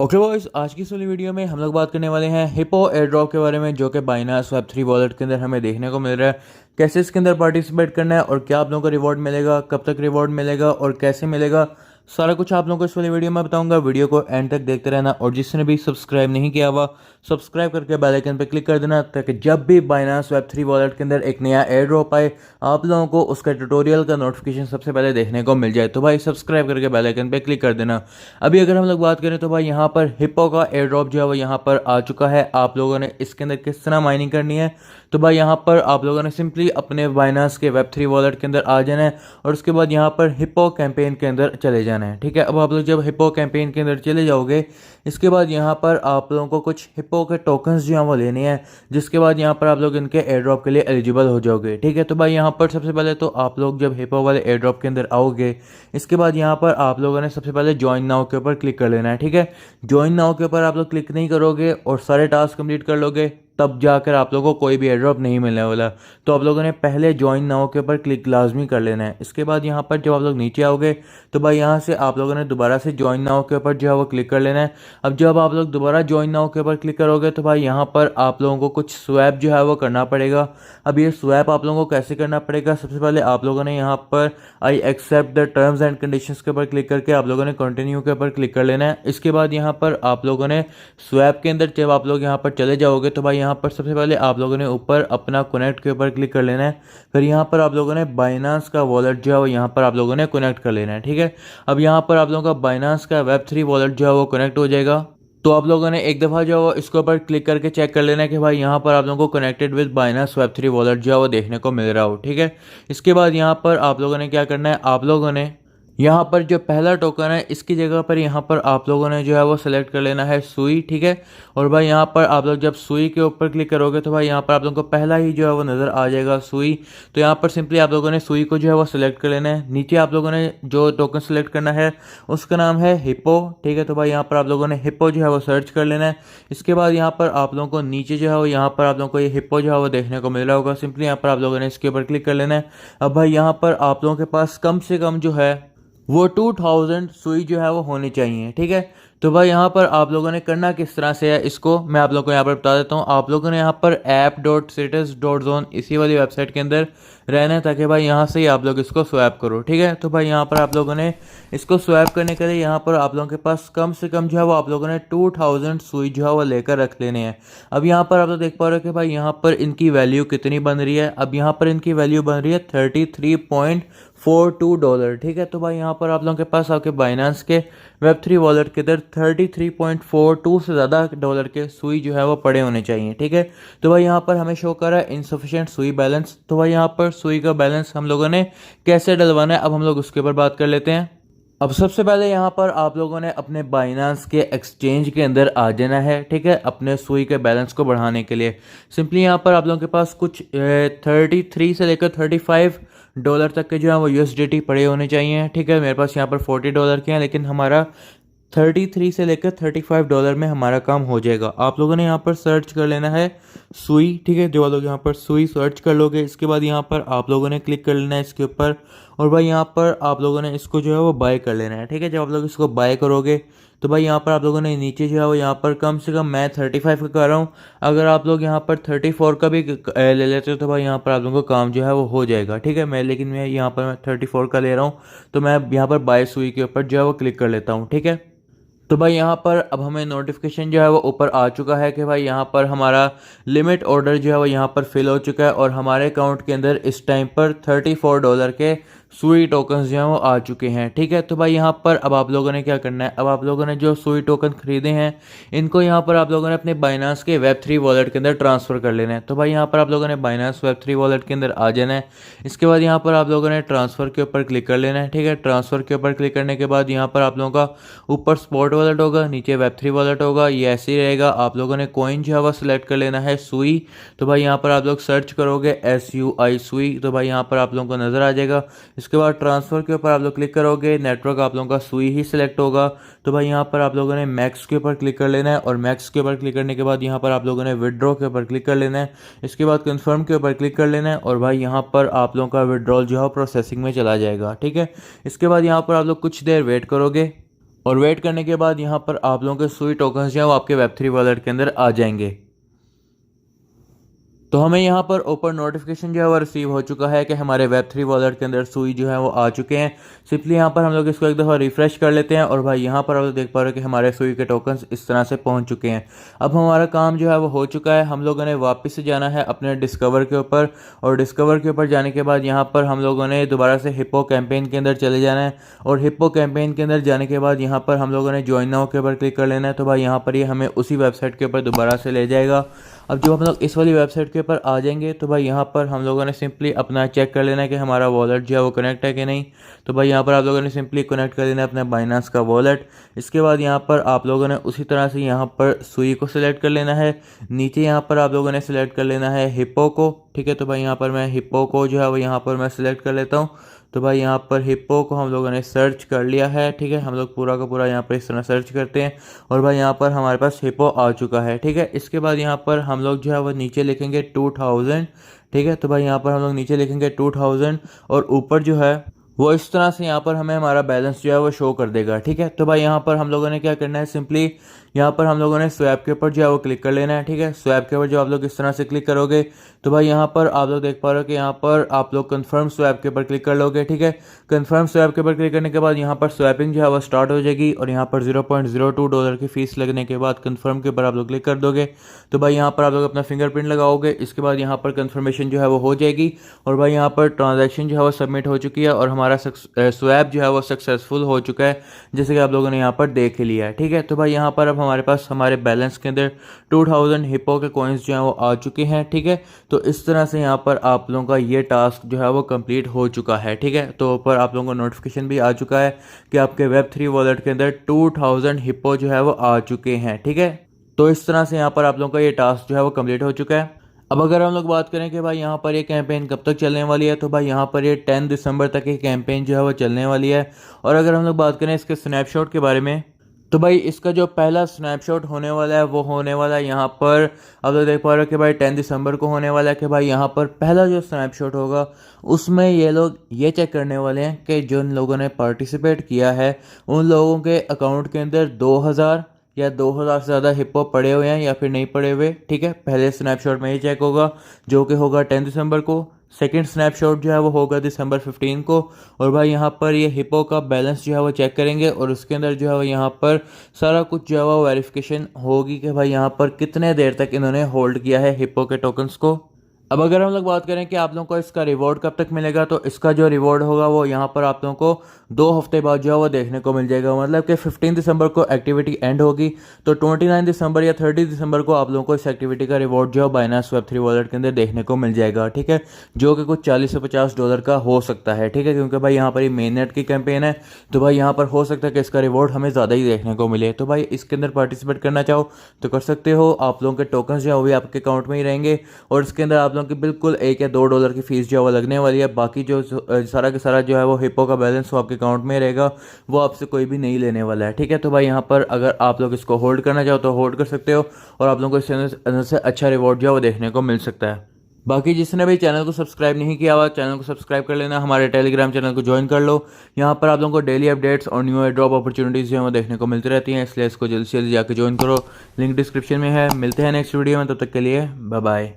Okay boys, आज की इस वाली वीडियो में हम लोग बात करने वाले हैं हिप्पो एयर ड्रॉप के बारे में, जो कि बाइनांस वेब3 वॉलेट के अंदर हमें देखने को मिल रहा है। कैसे इसके अंदर पार्टिसिपेट करना है और क्या आप लोगों को रिवॉर्ड मिलेगा, कब तक रिवॉर्ड मिलेगा और कैसे मिलेगा, सारा कुछ आप लोगों को इस वाली वीडियो में बताऊंगा। वीडियो को एंड तक देखते रहना और जिसने भी सब्सक्राइब नहीं किया हुआ सब्सक्राइब करके बेल आइकन पर क्लिक कर देना, ताकि जब भी बाइनांस वेब3 वॉलेट के अंदर एक नया एयर ड्रॉप आए आप लोगों को उसका ट्यूटोरियल का नोटिफिकेशन सबसे पहले देखने को मिल जाए। तो भाई सब्सक्राइब करके बेल आइकन पे क्लिक कर देना। अभी अगर हम लोग बात करें तो भाई यहाँ पर हिप्पो का एयर ड्रॉप जो है वो यहाँ पर आ चुका है। आप लोगों ने इसके अंदर किस तरह माइनिंग करनी है, तो भाई यहाँ पर आप लोगों ने सिंपली अपने बाइनांस के वेब3 वॉलेट के अंदर आ जाना है और उसके बाद यहाँ पर हिप्पो कैंपेन के अंदर चले जाना है। ठीक है, अब आप लोग जब हिप्पो कैंपेन के अंदर चले जाओगे, इसके बाद यहाँ पर आप लोगों को कुछ हिप्पो के टोकन्स जो हैं वो लेने हैं, जिसके बाद यहाँ पर आप लोग इनके एयर ड्रॉप के लिए एलिजिबल हो जाओगे। ठीक है, तो भाई यहाँ पर सबसे पहले तो आप लोग जब हिप्पो वाले एयर ड्रॉप के अंदर आओगे, इसके बाद यहाँ पर आप लोगों ने सबसे पहले ज्वाइन नाउ के ऊपर क्लिक कर लेना है। ठीक है, ज्वाइन नाउ के ऊपर आप लोग क्लिक नहीं करोगे और सारे टास्क कंप्लीट कर लोगे, तब जाकर आप लोगों को कोई भी एयर ड्रॉप नहीं मिलने वाला। तो आप लोगों ने पहले ज्वाइन नाउ के ऊपर क्लिक लाजमी कर लेना है। इसके बाद यहाँ पर जब आप लोग नीचे आओगे तो भाई यहाँ से आप लोगों ने दोबारा से ज्वाइन नाउ के ऊपर जो है वो क्लिक कर लेना है। अब जब आप लोग दोबारा ज्वाइन नाउ के ऊपर क्लिक करोगे तो भाई यहाँ पर आप लोगों को कुछ स्वैप जो है वो करना पड़ेगा। अब ये स्वैप आप लोगों को कैसे करना पड़ेगा, सबसे पहले आप लोगों ने यहाँ पर I accept the terms and conditions के ऊपर क्लिक करके आप लोगों ने कंटिन्यू के ऊपर क्लिक कर लेना है। इसके बाद यहाँ पर आप लोगों ने स्वैप के अंदर जब आप लोग यहाँ पर चले जाओगे तो भाई यहाँ पर सबसे पहले आप लोगों ने ऊपर अपना कनेक्ट के ऊपर क्लिक कर लेना है। फिर यहाँ पर आप लोगों ने बाइनांस का वॉलेट जो है वो यहाँ पर आप लोगों ने कनेक्ट कर लेना है। ठीक है, अब यहाँ पर आप लोगों का बाइनांस का वेब3 वॉलेट जो है वो कनेक्ट हो जाएगा। तो आप लोगों ने एक दफ़ा जो है इसके ऊपर क्लिक करके चेक कर लेना है कि भाई यहाँ पर आप लोगों को connected with Binance Web3 wallet जो है वो देखने को मिल रहा हो। ठीक है, इसके बाद यहाँ पर आप लोगों ने क्या करना है, आप लोगों ने यहाँ पर जो पहला टोकन है इसकी जगह पर यहाँ पर आप लोगों ने जो है वो सिलेक्ट कर लेना है सुई। ठीक है, और भाई यहाँ पर आप लोग जब सुई के ऊपर क्लिक करोगे तो भाई यहाँ पर आप लोगों को पहला ही जो है वो नज़र आ जाएगा सुई। तो यहाँ पर सिंपली आप लोगों ने सुई को जो है वो सिलेक्ट कर लेना है। नीचे आप लोगों ने जो टोकन सिलेक्ट करना है उसका नाम है हिप्पो। ठीक है, तो भाई यहाँ पर आप लोगों ने हिप्पो जो है वो सर्च कर लेना है। इसके बाद यहाँ पर आप लोगों को नीचे जो है वो यहाँ पर आप लोगों को ये हिप्पो जो है वो देखने को मिल रहा होगा। सिंपली यहाँ पर आप लोगों ने इसके ऊपर क्लिक कर लेना है। अब भाई यहाँ पर आप लोगों के पास कम से कम जो है वो 2000 सुई जो है वो होनी चाहिए। ठीक है, तो भाई यहाँ पर आप लोगों ने करना किस तरह से है इसको मैं आप लोगों को यहाँ पर बता देता हूँ। आप लोगों ने यहाँ पर app.status.zone इसी वाली वेबसाइट के अंदर रहना है, ताकि भाई यहाँ से ही आप लोग इसको स्वैप करो। ठीक है, तो भाई यहाँ पर आप लोगों ने इसको स्वैप करने के लिए यहाँ पर आप लोगों के पास कम से कम जो है वो आप लोगों ने 2000 सुई जो है वो लेकर रख लेने हैं। अब यहाँ पर आप लोग देख पा रहे हो कि भाई यहाँ पर इनकी वैल्यू कितनी बन रही है। अब यहाँ पर इनकी वैल्यू बन रही है $33.42। ठीक है, तो भाई यहाँ पर आप लोगों के पास आपके बाइनांस के वेब3 वॉलेट के अंदर 33.42 से ज़्यादा डॉलर के सुई जो है वो पड़े होने चाहिए। ठीक है, तो भाई यहाँ पर हमें शो कर रहा है इनसफिशिएंट सुई बैलेंस। तो भाई यहाँ पर सुई का बैलेंस हम लोगों ने कैसे डलवाना है, अब हम लोग उसके ऊपर बात कर लेते हैं। अब सबसे पहले यहाँ पर आप लोगों ने अपने बाइनांस के एक्सचेंज के अंदर आ जाना है। ठीक है, अपने सुई के बैलेंस को बढ़ाने के लिए सिंपली यहाँ पर आप लोगों के पास कुछ 33 से लेकर $35 तक के जो है वो USDT पड़े होने चाहिए। ठीक है, मेरे पास यहाँ पर $40 के हैं, लेकिन हमारा 33 से लेकर $35 में हमारा काम हो जाएगा। आप लोगों ने यहाँ पर सर्च कर लेना है सुई। ठीक है, जो लोग यहाँ पर सुई सर्च कर लोगे, इसके बाद यहाँ पर आप लोगों ने क्लिक कर लेना है इसके ऊपर और भाई यहाँ पर आप लोगों ने इसको जो है वो बाय कर लेना है। ठीक है, जब आप लोग इसको बाय करोगे तो भाई यहाँ पर आप लोगों ने नीचे जो है वो यहाँ पर कम से कम मैं 35 का कर रहा हूँ, अगर आप लोग यहाँ पर 34 का भी ले लेते हो तो भाई यहाँ पर आप लोगों का काम जो है वो हो जाएगा। ठीक है, लेकिन मैं यहाँ पर मैं 34 का ले रहा हूँ, तो मैं यहाँ पर बाय सुई के ऊपर जो है वो क्लिक कर लेता हूँ। ठीक है, तो भाई यहाँ पर अब हमें नोटिफिकेशन जो है वो ऊपर आ चुका है कि भाई यहाँ पर हमारा लिमिट ऑर्डर जो है वो यहाँ पर फिल हो चुका है और हमारे अकाउंट के अंदर इस टाइम पर $34 के सुई टोकन्स जो हैं वो आ चुके हैं। ठीक है, तो भाई यहाँ पर अब आप लोगों ने क्या करना है, अब आप लोगों ने जो सुई टोकन खरीदे हैं इनको यहाँ पर आप लोगों ने अपने बाइनांस के वेब3 वॉलेट के अंदर ट्रांसफ़र कर लेना है। तो भाई यहाँ पर आप लोगों ने बाइनांस वेब3 वॉलेट के अंदर आ जाना है। इसके बाद यहाँ पर आप लोगों ने ट्रांसफ़र के ऊपर क्लिक कर लेना है। ठीक है, ट्रांसफ़र के ऊपर क्लिक करने के बाद यहाँ पर आप लोगों का ऊपर स्पॉट वॉलेट होगा, नीचे वेब3 वॉलेट होगा, ये ऐसे ही रहेगा। आप लोगों ने कॉइन जो है वो सिलेक्ट कर लेना है सुई। तो भाई यहाँ पर आप लोग सर्च करोगे SUI सुई, तो भाई यहाँ पर आप लोगों को नज़र आ जाएगा। इसके बाद ट्रांसफ़र के ऊपर आप लोग क्लिक करोगे, नेटवर्क आप लोगों का सुई ही सिलेक्ट होगा। तो भाई यहाँ पर आप लोगों ने मैक्स के ऊपर क्लिक कर लेना है और मैक्स के ऊपर क्लिक करने के बाद यहाँ पर आप लोगों ने विड्रॉ के ऊपर क्लिक कर लेना है। इसके बाद कंफर्म के ऊपर क्लिक कर लेना है और भाई यहाँ पर आप लोगों का विड्रॉल जो है प्रोसेसिंग में चला जाएगा। ठीक है, इसके बाद यहाँ पर आप लोग कुछ देर वेट करोगे और वेट करने के बाद यहाँ पर आप लोगों के सुई टोकन्स जो है वो आपके वेब3 वॉलेट के अंदर आ जाएंगे। तो हमें यहाँ पर ओपन नोटिफिकेशन जो है वो रिसीव हो चुका है कि हमारे वेब3 वॉलेट के अंदर सुई जो है वो आ चुके हैं। सिंपली यहाँ पर हम लोग इसको एक दफ़ा रिफ्रेश कर लेते हैं और भाई यहाँ पर आप लोग देख पा रहे हो कि हमारे सुई के टोकन्स इस तरह से पहुँच चुके हैं। अब हमारा काम जो है वो हो चुका है। हम लोगों ने वापस से जाना है अपने डिस्कवर के ऊपर, और डिस्कवर के ऊपर जाने के बाद यहाँ पर हम लोगों ने दोबारा से हिप्पो कैंपेन के अंदर चले जाना है, और हिप्पो कैंपेन के अंदर जाने के बाद यहाँ पर हम लोगों ने ज्वाइन नाउ के ऊपर क्लिक कर लेना है। तो भाई यहाँ पर ये हमें उसी वेबसाइट के ऊपर दोबारा से ले जाएगा। अब जब हम लोग इस वाली वेबसाइट के ऊपर आ जाएंगे तो भाई यहाँ पर हम लोगों ने सिंपली अपना चेक कर लेना है कि हमारा वॉलेट जो है वो कनेक्ट है कि नहीं। तो भाई यहाँ पर आप लोगों ने सिंपली कनेक्ट कर लेना है अपना बाइनांस का वॉलेट। इसके बाद यहाँ पर आप लोगों ने उसी तरह से यहाँ पर सुई को सिलेक्ट कर लेना है। नीचे यहाँ पर आप लोगों ने सिलेक्ट कर लेना है हिप्पो को। ठीक है, तो भाई यहाँ पर मैं हिप्पो को जो है वो यहाँ पर मैं सिलेक्ट कर लेता हूँ। तो भाई यहाँ पर हिप्पो को हम लोगों ने सर्च कर लिया है। ठीक है, हम लोग पूरा का पूरा यहाँ पर इस तरह सर्च करते हैं और भाई यहाँ पर हमारे पास हिप्पो आ चुका है। ठीक है, इसके बाद यहाँ पर हम लोग जो है वो नीचे लिखेंगे 2000। ठीक है, तो भाई यहाँ पर हम लोग नीचे लिखेंगे 2000 और ऊपर जो है वो इस तरह से यहाँ पर हमें हमारा बैलेंस जो है वो शो कर देगा। ठीक है, तो भाई यहाँ पर हम लोगों ने क्या करना है, सिंपली यहाँ पर हम लोगों ने स्वैप के ऊपर जो है वो क्लिक कर लेना है। ठीक है, स्वैप के ऊपर जो आप लोग इस तरह से क्लिक करोगे तो भाई यहाँ पर आप लोग देख पा रहे हो कि यहाँ पर आप लोग कंफर्म स्वैप के ऊपर क्लिक कर लोगे। ठीक है, कंफर्म स्वैप के ऊपर क्लिक करने के बाद यहाँ पर स्वैपिंग जो है वो स्टार्ट हो जाएगी और यहाँ पर $0.02 की फीस लगने के बाद कंफर्म के ऊपर आप लोग क्लिक कर दोगे। तो भाई यहाँ पर आप लोग अपना फिंगरप्रिंट लगाओगे। इसके बाद यहाँ पर कंफर्मेशन जो है वो हो जाएगी और भाई यहाँ पर ट्रांजैक्शन जो है वो सबमिट हो चुकी है और हमारा स्वैप जो है वो सक्सेसफुल हो चुका है, जैसे कि आप लोगों ने यहाँ पर देख लिया है। ठीक है, तो भाई यहाँ पर अब हमारे पास हमारे बैलेंस के अंदर 2000 हिप्पो के कॉइन्स जो हैं वो आ चुके हैं। ठीक है, तो इस तरह से यहाँ पर आप लोगों का ये टास्क जो है वो कंप्लीट हो चुका है। ठीक है, तो ऊपर आप लोगों को नोटिफिकेशन भी आ चुका है कि आपके वेब3 वॉलेट के अंदर 2000 हिप्पो जो है वो आ चुके हैं। ठीक है, तो इस तरह से यहाँ पर आप लोगों का ये टास्क जो है वो कंप्लीट हो चुका है। अब अगर हम लोग बात करें कि भाई यहाँ पर ये कैंपेन कब तक चलने वाली है, तो भाई यहाँ पर ये 10 दिसंबर तक ये कैंपेन जो है वो चलने वाली है। और अगर हम लोग बात करें इसके स्नैपशॉट के बारे में, तो भाई इसका जो पहला स्नैपशॉट होने वाला है वो होने वाला है यहाँ पर आप लोग देख पा रहे हो कि भाई 10 दिसंबर को होने वाला है कि भाई यहाँ पर पहला जो स्नैपशॉट होगा उसमें ये लोग ये चेक करने वाले हैं कि जिन लोगों ने पार्टिसिपेट किया है उन लोगों के अकाउंट के अंदर 2000 या 2000 से ज़्यादा हिप्पो पड़े हुए हैं या फिर नहीं पड़े हुए। ठीक है, पहले स्नैपशॉट में ये चेक होगा जो कि होगा 10 दिसंबर को। सेकंड स्नैपशॉट जो है वो होगा दिसंबर 15 को। और भाई यहाँ पर ये हिप्पो का बैलेंस जो है वो चेक करेंगे और उसके अंदर जो है वो यहाँ पर सारा कुछ जो है वो वेरिफिकेशन होगी कि भाई यहाँ पर कितने देर तक इन्होंने होल्ड किया है हिप्पो के टोकन्स को। अब अगर हम लोग बात करें कि आप लोगों को इसका रिवॉर्ड कब तक मिलेगा, तो इसका जो रिवॉर्ड होगा वो यहाँ पर आप लोगों को 2 हफ्ते बाद जो है वो देखने को मिल जाएगा। मतलब कि 15 दिसंबर को एक्टिविटी एंड होगी तो 29 दिसंबर या 30 दिसंबर को आप लोगों को इस एक्टिविटी का रिवॉर्ड जो है बाइनांस वेब3 वॉलेट के अंदर देखने को मिल जाएगा। ठीक है, जो कि कुछ 40 से $50 का हो सकता है। ठीक है, क्योंकि भाई यहाँ पर ये मेन नेट की कैंपेन है तो भाई यहाँ पर हो सकता है कि इसका रिवॉर्ड हमें ज़्यादा ही देखने को मिले। तो भाई इसके अंदर पार्टिसिपेट करना चाहो तो कर सकते हो। आप लोगों के टोकन्स जो है वो भी आपके अकाउंट में ही रहेंगे और इसके अंदर आप लोगों की बिल्कुल $1 या $2 की फीस जो है वो लगने वाली है। बाकी जो सारा के सारा जो है वो हिप्पो का बैलेंस वो आपके अकाउंट में रहेगा, वो आपसे कोई भी नहीं लेने वाला है। ठीक है, तो भाई यहाँ पर अगर आप लोग इसको होल्ड करना चाहो तो होल्ड कर सकते हो और आप लोगों को इसके अंदर से अच्छा रिवॉर्ड जो है वो देखने को मिल सकता है। बाकी जिसने भी चैनल को सब्सक्राइब नहीं किया हुआ चैनल को सब्सक्राइब कर लेना, हमारे टेलीग्राम चैनल को ज्वाइन कर लो। यहाँ पर आप लोगों को डेली अपडेट्स और न्यू एयर ड्रॉप अपॉर्चुनिटीज़ जो है वो देखने को मिलती रहती हैं, इसलिए इसको जल्दी से जल्दी जाकर ज्वाइन करो। लिंक डिस्क्रिप्शन में है। मिलते हैं नेक्स्ट वीडियो में, तब तक के लिए बाय बाय।